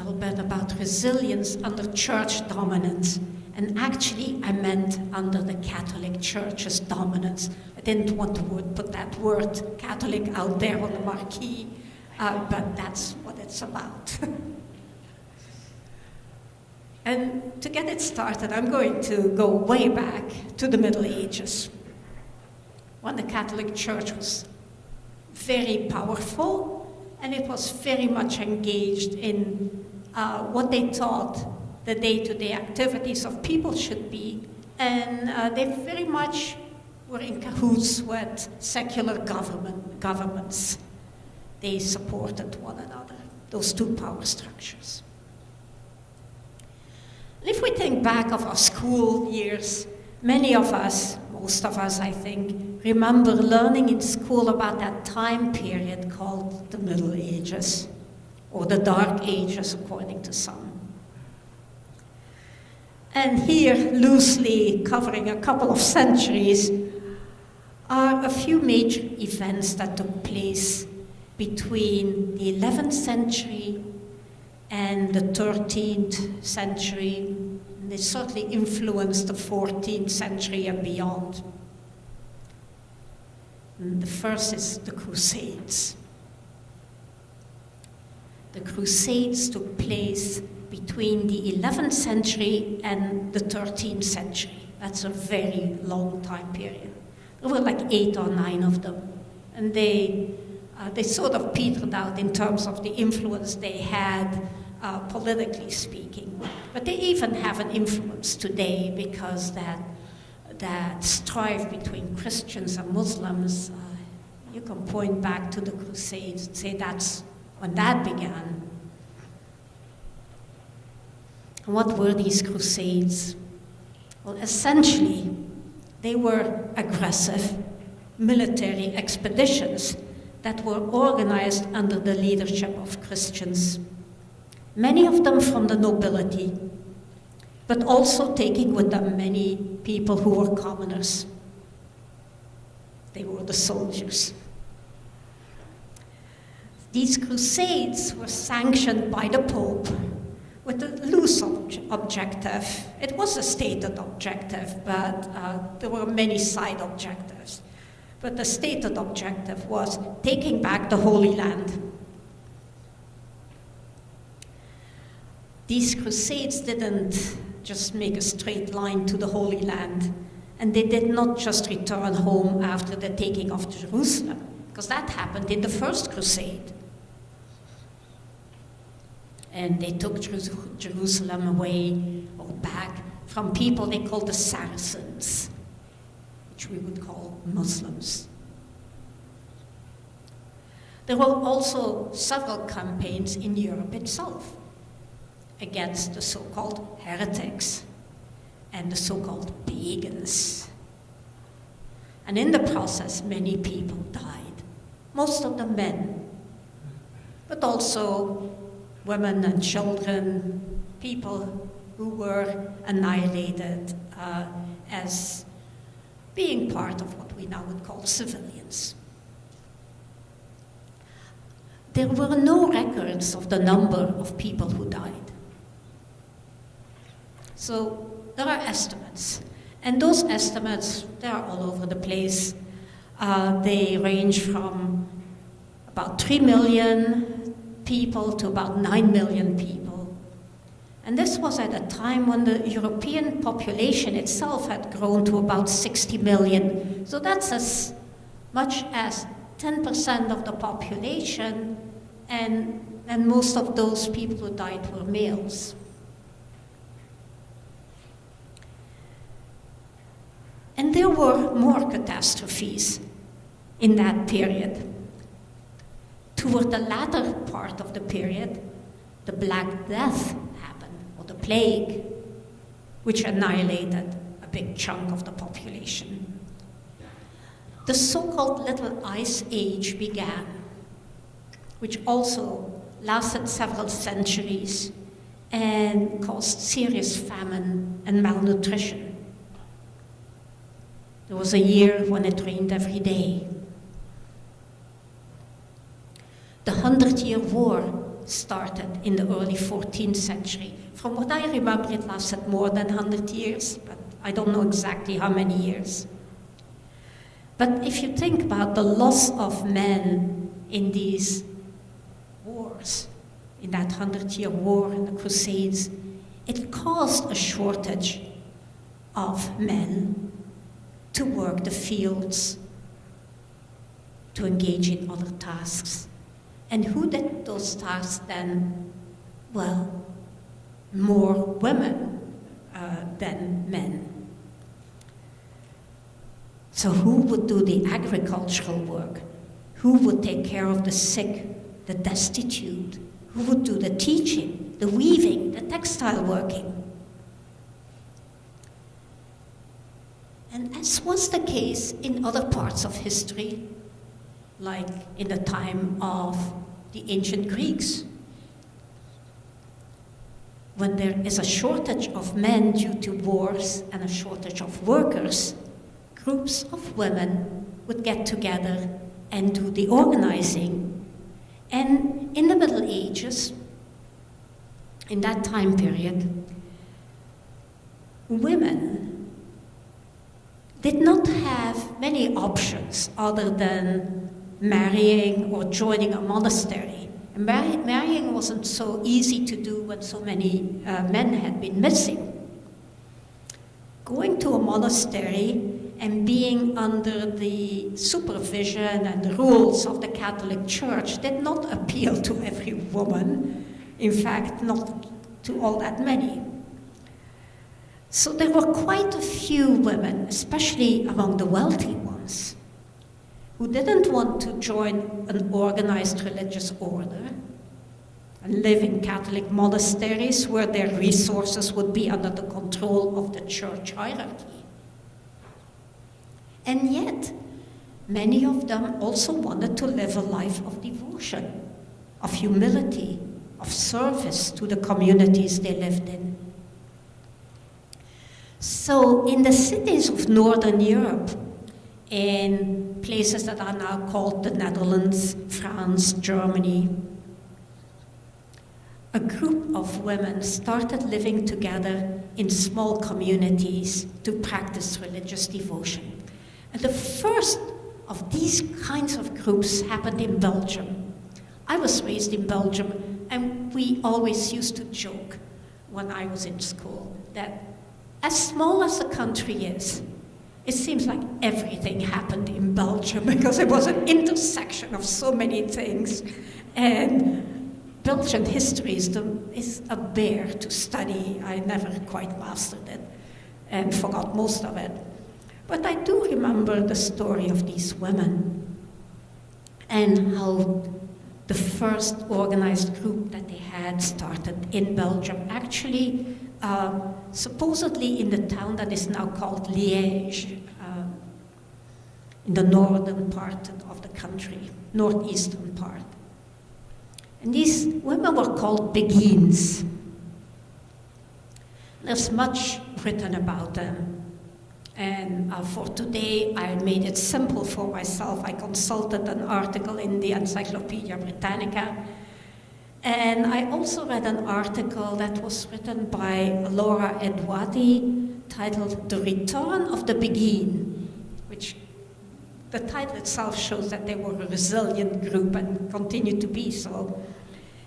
little bit about resilience under church dominance. And actually, I meant under the Catholic Church's dominance. I didn't want to put that word Catholic out there on the marquee, but that's what it's about. And to get it started, I'm going to go way back to the Middle Ages, when the Catholic Church was very powerful, and it was very much engaged in what they thought the day-to-day activities of people should be, and they very much were in cahoots with secular governments. They supported one another, those two power structures. And if we think back of our school years, many of us, most of us I think, remember learning in school about that time period called the Middle Ages, or the Dark Ages according to some. And here, loosely covering a couple of centuries, are a few major events that took place between the 11th century and the 13th century. And they certainly influenced the 14th century and beyond. And the first is the Crusades. The Crusades took place between the 11th century and the 13th century. That's a very long time period. There were like 8 or 9 of them. And they sort of petered out in terms of the influence they had, politically speaking. But they even have an influence today, because that strife between Christians and Muslims, you can point back to the Crusades and say that's when that began. And what were these Crusades? Well, essentially, they were aggressive military expeditions that were organized under the leadership of Christians, many of them from the nobility, but also taking with them many people who were commoners. They were the soldiers. These crusades were sanctioned by the Pope with a loose objective. It was a stated objective, but there were many side objectives. But the stated objective was taking back the Holy Land. These crusades didn't just make a straight line to the Holy Land, and they did not just return home after the taking of Jerusalem, because that happened in the First Crusade. And they took Jerusalem away or back from people they called the Saracens, which we would call Muslims. There were also several campaigns in Europe itself against the so-called heretics and the so-called pagans. And in the process, many people died, most of them men, but also women and children, people who were annihilated as being part of what we now would call civilians. There were no records of the number of people who died. So there are estimates, and those estimates, they are all over the place. They range from about 3 million people to about 9 million people. And this was at a time when the European population itself had grown to about 60 million. So that's as much as 10% of the population, and most of those people who died were males. And there were more catastrophes in that period. Toward the latter part of the period, the Black Death happened, or the plague, which annihilated a big chunk of the population. The so-called Little Ice Age began, which also lasted several centuries and caused serious famine and malnutrition. There was a year when it rained every day. The 100-Year War started in the early 14th century. From what I remember, it lasted more than 100 years, but I don't know exactly how many years. But if you think about the loss of men in these wars, in that 100-year war and the Crusades, it caused a shortage of men to work the fields, to engage in other tasks. And who did those tasks then? Well, more women than men. So who would do the agricultural work? Who would take care of the sick, the destitute? Who would do the teaching, the weaving, the textile working? And as was the case in other parts of history, like in the time of the ancient Greeks, when there is a shortage of men due to wars and a shortage of workers, groups of women would get together and do the organizing. And in the Middle Ages, in that time period, women did not have many options other than marrying or joining a monastery. And marrying wasn't so easy to do when so many men had been missing. Going to a monastery and being under the supervision and the rules of the Catholic Church did not appeal to every woman, in fact, not to all that many. So there were quite a few women, especially among the wealthy ones, who didn't want to join an organized religious order and live in Catholic monasteries where their resources would be under the control of the church hierarchy. And yet, many of them also wanted to live a life of devotion, of humility, of service to the communities they lived in. So in the cities of Northern Europe, in places that are now called the Netherlands, France, Germany, a group of women started living together in small communities to practice religious devotion. And the first of these kinds of groups happened in Belgium. I was raised in Belgium, and we always used to joke when I was in school that as small as the country is, it seems like everything happened in Belgium because it was an intersection of so many things. And Belgian history is a bear to study. I never quite mastered it and forgot most of it. But I do remember the story of these women and how the first organized group that they had started in Belgium, actually supposedly in the town that is now called Liège, in the northern part of the country, northeastern part. And these women were called beguines. There's much written about them. And for today, I made it simple for myself. I consulted an article in the Encyclopedia Britannica. And I also read an article that was written by Laura Edwadi titled The Return of the Beguine, which the title itself shows that they were a resilient group and continue to be so.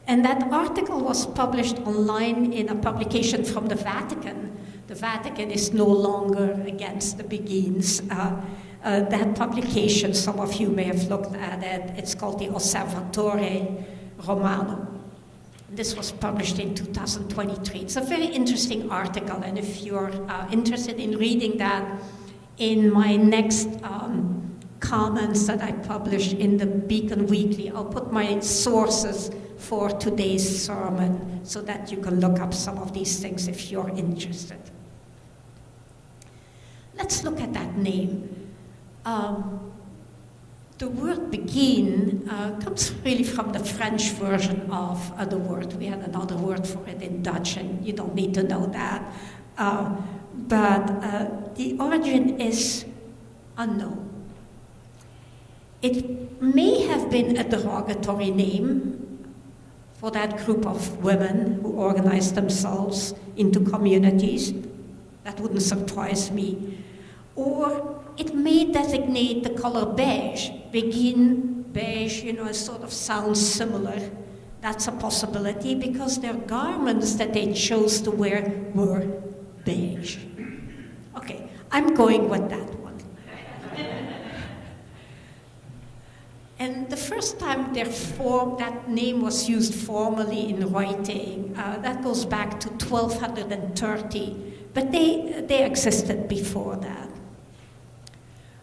And that article was published online in a publication from the Vatican. The Vatican is no longer against the beguines. That publication, some of you may have looked at it, it's called the Osservatore Romano. This was published in 2023. It's a very interesting article, and if you're interested in reading that, in my next comments that I publish in the Beacon Weekly, I'll put my sources for today's sermon so that you can look up some of these things if you're interested. Let's look at that name. The word beguine comes really from the French version of the word. We had another word for it in Dutch, and you don't need to know that. But the origin is unknown. It may have been a derogatory name for that group of women who organized themselves into communities. That wouldn't surprise me. Or it may designate the color beige. Begin beige, sort of sounds similar. That's a possibility because their garments that they chose to wear were beige. Okay, I'm going with that one. And the first time that name was used formally in writing, that goes back to 1230, but they existed before that.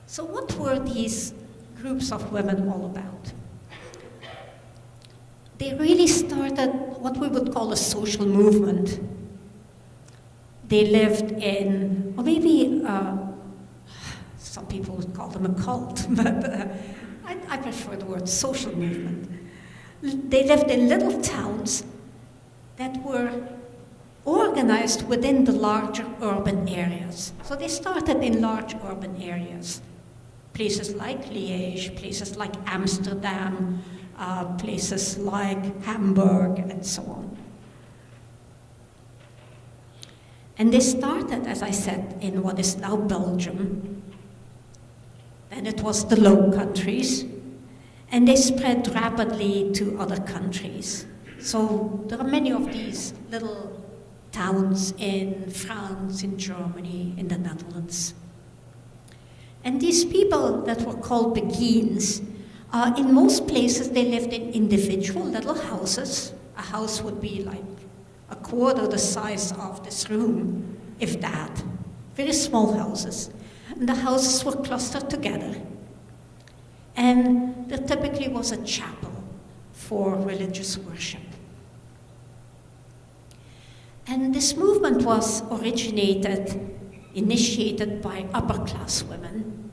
So what were these groups of women all about? They really started what we would call a social movement. They lived in, or maybe some people would call them a cult, but I prefer the word social movement. They lived in little towns that were organized within the larger urban areas. So they started in large urban areas. Places like Liège, places like Amsterdam, places like Hamburg, and so on. And they started, as I said, in what is now Belgium. Then it was the Low Countries, and they spread rapidly to other countries. So there are many of these little towns in France, in Germany, in the Netherlands. And these people that were called Beguines, in most places they lived in individual little houses. A house would be like a quarter the size of this room, if that. Very small houses. And the houses were clustered together. And there typically was a chapel for religious worship. And this movement was initiated by upper-class women.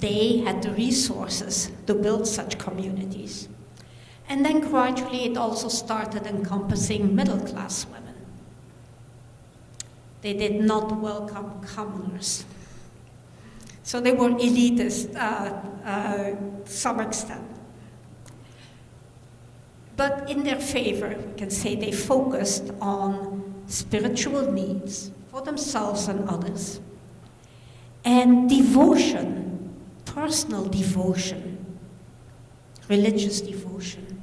They had the resources to build such communities. And then gradually it also started encompassing middle-class women. They did not welcome commoners. So they were elitist to some extent. But in their favor, we can say they focused on spiritual needs for themselves and others. And devotion, personal devotion, religious devotion.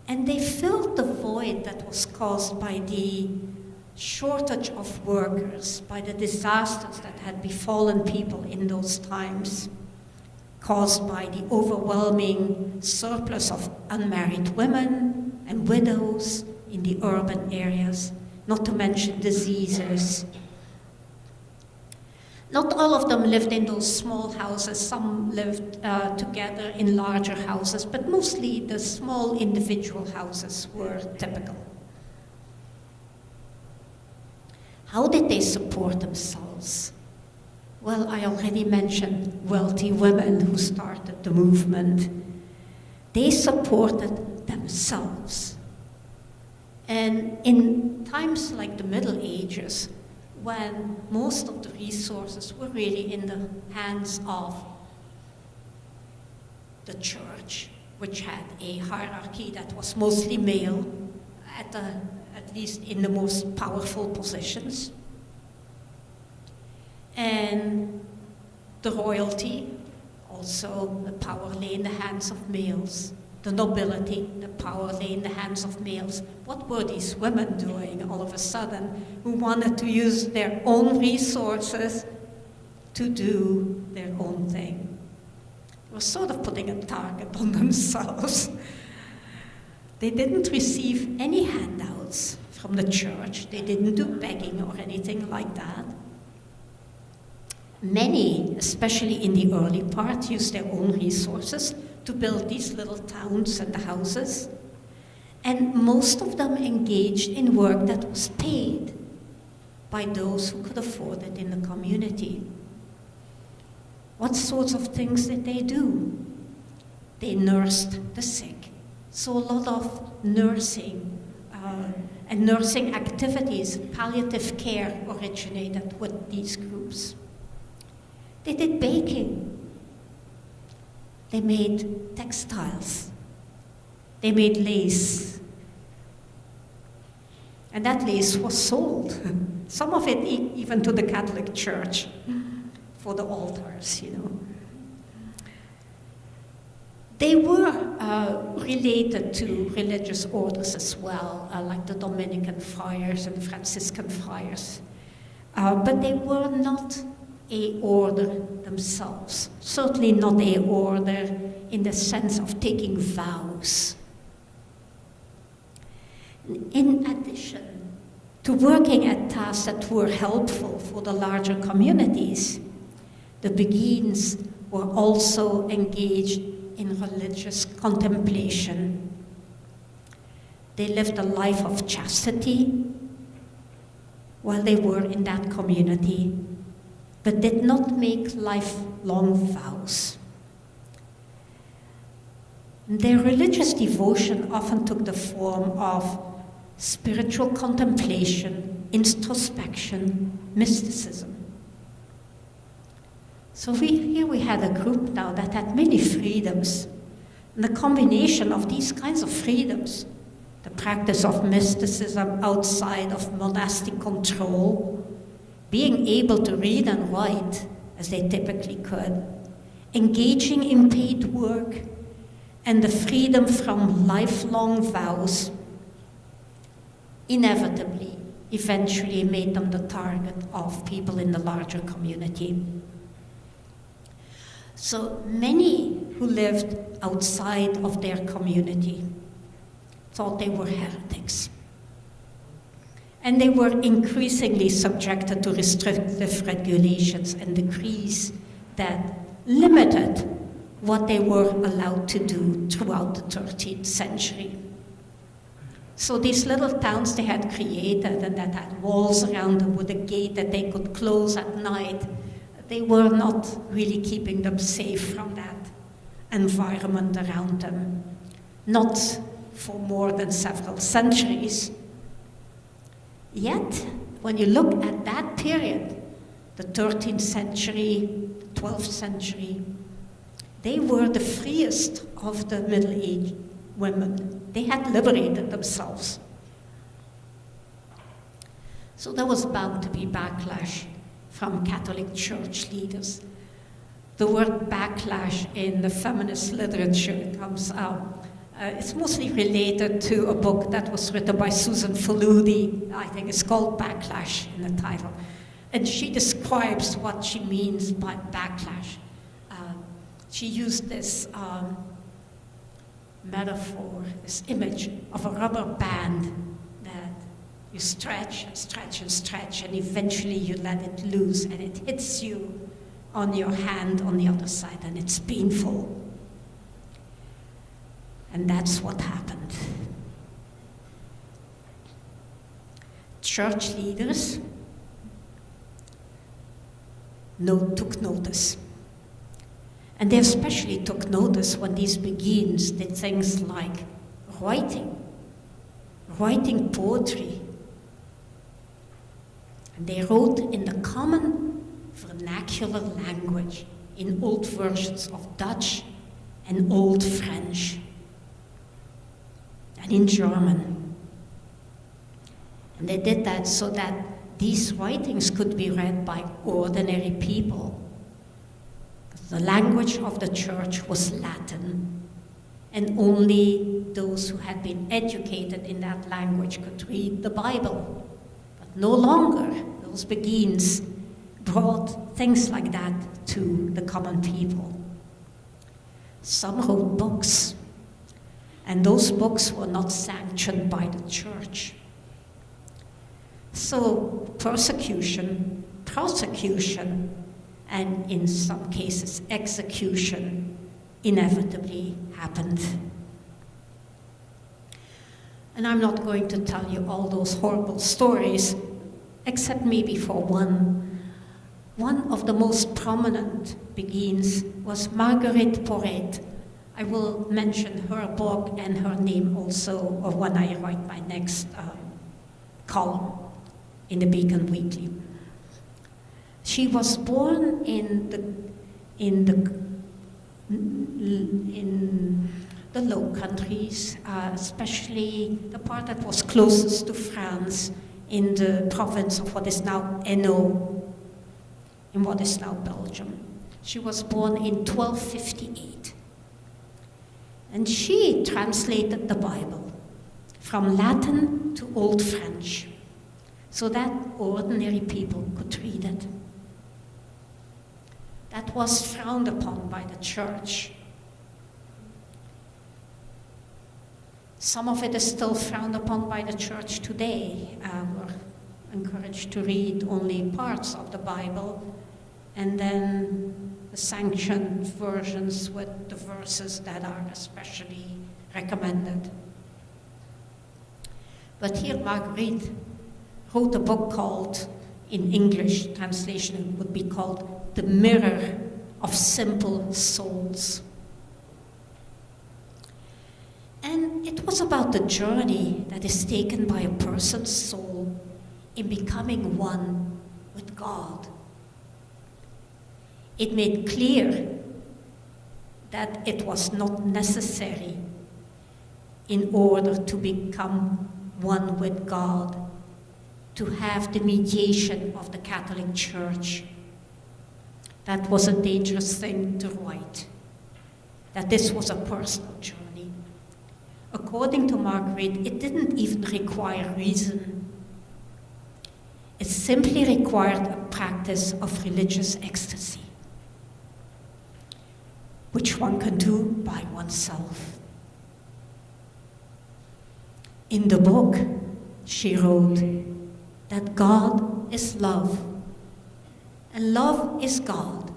And they filled the void that was caused by the shortage of workers, by the disasters that had befallen people in those times, caused by the overwhelming surplus of unmarried women and widows in the urban areas, not to mention diseases. Not all of them lived in those small houses. Some lived together in larger houses, but mostly the small individual houses were typical. How did they support themselves? Well, I already mentioned wealthy women who started the movement. They supported themselves. And in times like the Middle Ages, when most of the resources were really in the hands of the church, which had a hierarchy that was mostly male, at least in the most powerful positions. And the royalty, also the power lay in the hands of males. The nobility, the power lay in the hands of males. What were these women doing all of a sudden who wanted to use their own resources to do their own thing? They were sort of putting a target on themselves. They didn't receive any handouts from the church. They didn't do begging or anything like that. Many, especially in the early part, used their own resources to build these little towns and the houses. And most of them engaged in work that was paid by those who could afford it in the community. What sorts of things did they do? They nursed the sick. So a lot of nursing and nursing activities, palliative care originated with these groups. They did baking. They made textiles. They made lace. And that lace was sold. Some of it even to the Catholic Church for the altars, you know. They were related to religious orders as well, like the Dominican friars and Franciscan friars. But they were not a order themselves, certainly not a order in the sense of taking vows. In addition to working at tasks that were helpful for the larger communities, the Beguines were also engaged in religious contemplation. They lived a life of chastity while they were in that community, but did not make lifelong vows. Their religious devotion often took the form of spiritual contemplation, introspection, mysticism. So here we had a group now that had many freedoms. And the combination of these kinds of freedoms, the practice of mysticism outside of monastic control, being able to read and write as they typically could, engaging in paid work, and the freedom from lifelong vows, inevitably, eventually made them the target of people in the larger community. So many who lived outside of their community thought they were heretics. And they were increasingly subjected to restrictive regulations and decrees that limited what they were allowed to do throughout the 13th century. So these little towns they had created and that had walls around them with a gate that they could close at night, they were not really keeping them safe from that environment around them. Not for more than several centuries. Yet, when you look at that period, the 13th century, 12th century, they were the freest of the middle-aged women. They had liberated themselves. So there was bound to be backlash from Catholic Church leaders. The word backlash in the feminist literature comes out. It's mostly related to a book that was written by Susan Faludi. I think it's called Backlash in the title. And she describes what she means by backlash. She used this metaphor, this image of a rubber band that you stretch and stretch and stretch, and eventually you let it loose, and it hits you on your hand on the other side, and it's painful. And that's what happened. Church leaders took notice. And they especially took notice when these Beguines did things like writing poetry. And they wrote in the common vernacular language in old versions of Dutch and Old French and in German. And they did that so that these writings could be read by ordinary people. The language of the church was Latin, and only those who had been educated in that language could read the Bible. But no longer, those Beguines brought things like that to the common people. Some wrote books, and those books were not sanctioned by the church. So persecution, prosecution, and in some cases execution inevitably happened. And I'm not going to tell you all those horrible stories, except maybe for one. One of the most prominent Beguines was Marguerite Porete. I will mention her book and her name also when I write my next column in the Beacon Weekly. She was born in the Low Countries, especially the part that was closest to France in the province of what is now Hainaut, in what is now Belgium. She was born in 1258. And she translated the Bible from Latin to Old French so that ordinary people could read it. That was frowned upon by the church. Some of it is still frowned upon by the church today. We're encouraged to read only parts of the Bible, and then the sanctioned versions with the verses that are especially recommended. But here Marguerite wrote a book called, in English translation it would be called The Mirror of Simple Souls. And it was about the journey that is taken by a person's soul in becoming one with God. It made clear that it was not necessary in order to become one with God to have the mediation of the Catholic Church. That was a dangerous thing to write, that this was a personal journey. According to Marguerite, it didn't even require reason. It simply required a practice of religious ecstasy, which one can do by oneself. In the book, she wrote that God is love, and love is God.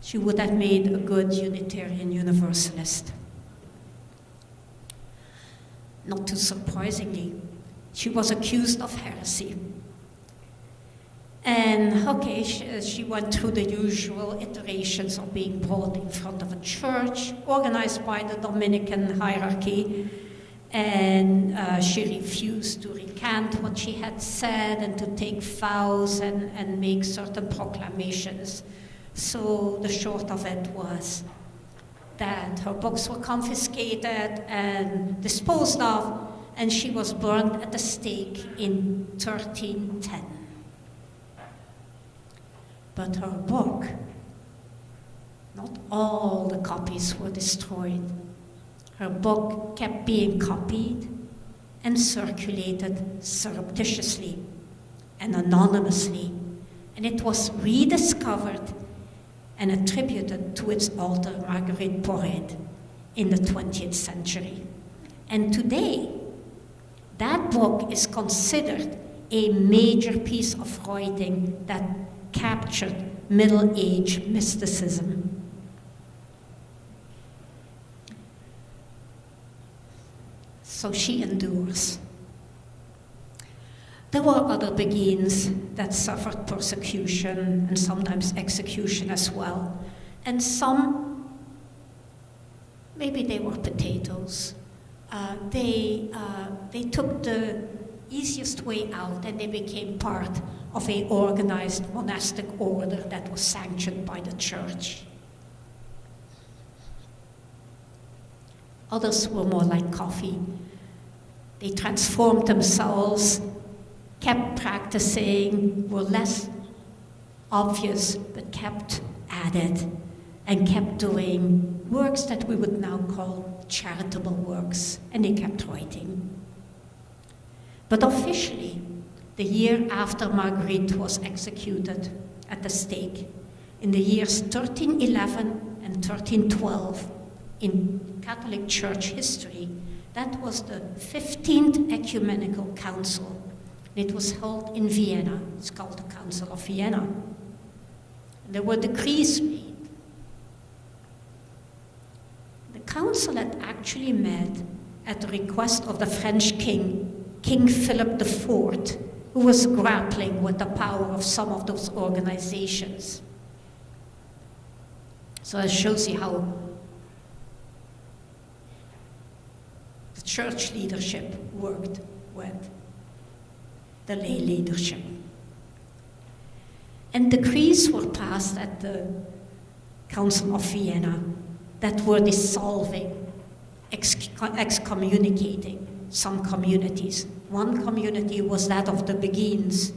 She would have made a good Unitarian Universalist. Not too surprisingly, she was accused of heresy. And okay, she went through the usual iterations of being brought in front of a church, organized by the Dominican hierarchy, and she refused to recant what she had said and to take vows and make certain proclamations. So the short of it was that her books were confiscated and disposed of, and she was burned at the stake in 1310. But her book, not all the copies were destroyed. Her book kept being copied and circulated surreptitiously and anonymously, and it was rediscovered and attributed to its author, Marguerite Porret, in the 20th century. And today, that book is considered a major piece of writing that captured Middle Age mysticism. So she endures. There were other beguines that suffered persecution and sometimes execution as well. And some, maybe they were potatoes. They took the easiest way out and they became part of an organized monastic order that was sanctioned by the church. Others were more like coffee. They transformed themselves, kept practicing, were less obvious, but kept at it, and kept doing works that we would now call charitable works, and they kept writing. But officially, the year after Marguerite was executed at the stake, in the years 1311 and 1312, in Catholic Church history, that was the 15th Ecumenical Council. It was held in Vienna. It's called the Council of Vienna. And there were decrees made. The council had actually met at the request of the French king, King Philip IV, who was grappling with the power of some of those organizations. So it shows you how the church leadership worked with the lay leadership. And decrees were passed at the Council of Vienna that were dissolving, excommunicating some communities. One community was that of the Beguines,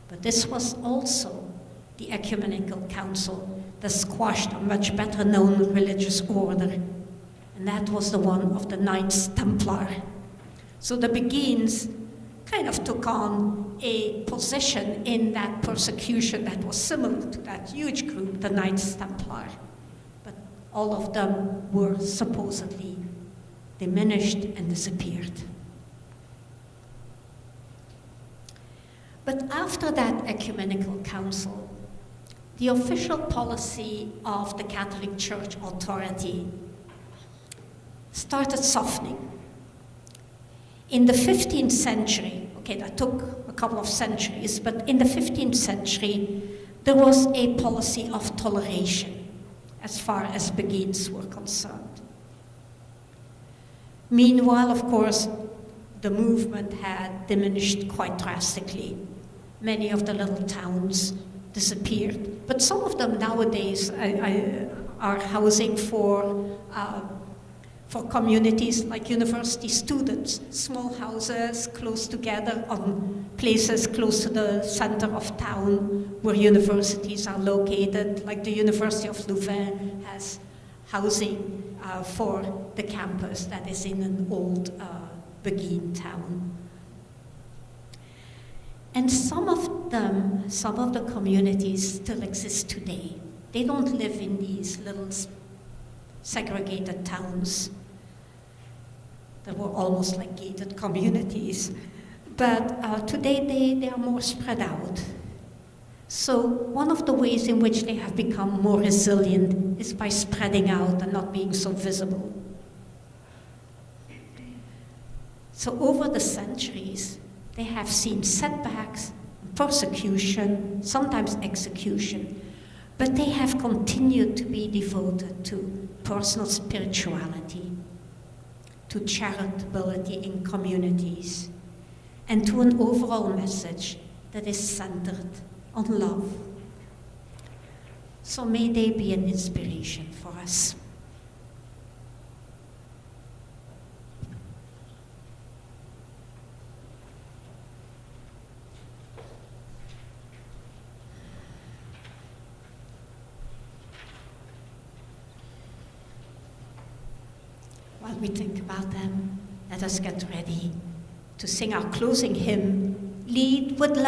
but this was also the Ecumenical Council that squashed a much better known religious order, and that was the one of the Knights Templar. So the Beguines kind of took on a position in that persecution that was similar to that huge group, the Knights Templar. But all of them were supposedly diminished and disappeared. But after that ecumenical council, the official policy of the Catholic Church authority started softening. In the 15th century, okay, that took a couple of centuries, but in the 15th century, there was a policy of toleration as far as Beguines were concerned. Meanwhile, of course, the movement had diminished quite drastically. Many of the little towns disappeared, but some of them nowadays are housing for communities like university students, small houses close together on places close to the center of town where universities are located, like the University of Louvain has housing for the campus that is in an old Beguine town. And some of the communities still exist today. They don't live in these little segregated towns that were almost like gated communities. But today they are more spread out. So one of the ways in which they have become more resilient is by spreading out and not being so visible. So over the centuries, they have seen setbacks, persecution, sometimes execution, but they have continued to be devoted to personal spirituality, to charitability in communities, and to an overall message that is centered on love. So may they be an inspiration for us. While we think about them, let us get ready to sing our closing hymn, Lead with Love.